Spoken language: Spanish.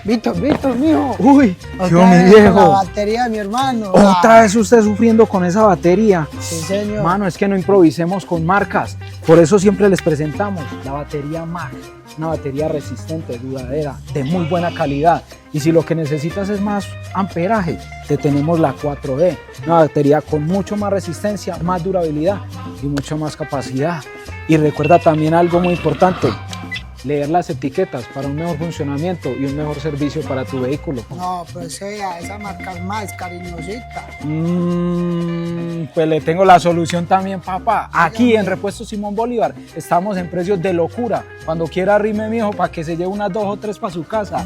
Víctor, mijo. Uy, yo Otra mi vez con la viejo. batería de mi hermano. Otra vez usted sufriendo con esa batería. Sí, señor. Mano, es que no improvisemos con marcas. Por eso siempre les presentamos la batería MAG. Una batería resistente, duradera, de muy buena calidad. Y si lo que necesitas es más amperaje, te tenemos la 4D. Una batería con mucho más resistencia, más durabilidad y mucha más capacidad. Y recuerda también algo muy importante. Leer las etiquetas para un mejor funcionamiento y un mejor servicio para tu vehículo. No, pues sea, esa marca es más cariñosita. Pues le tengo la solución también, papá. Aquí en Repuestos Simón Bolívar estamos en precios de locura. Cuando quiera arrime, mijo, para que se lleve unas 2 o 3 para su casa.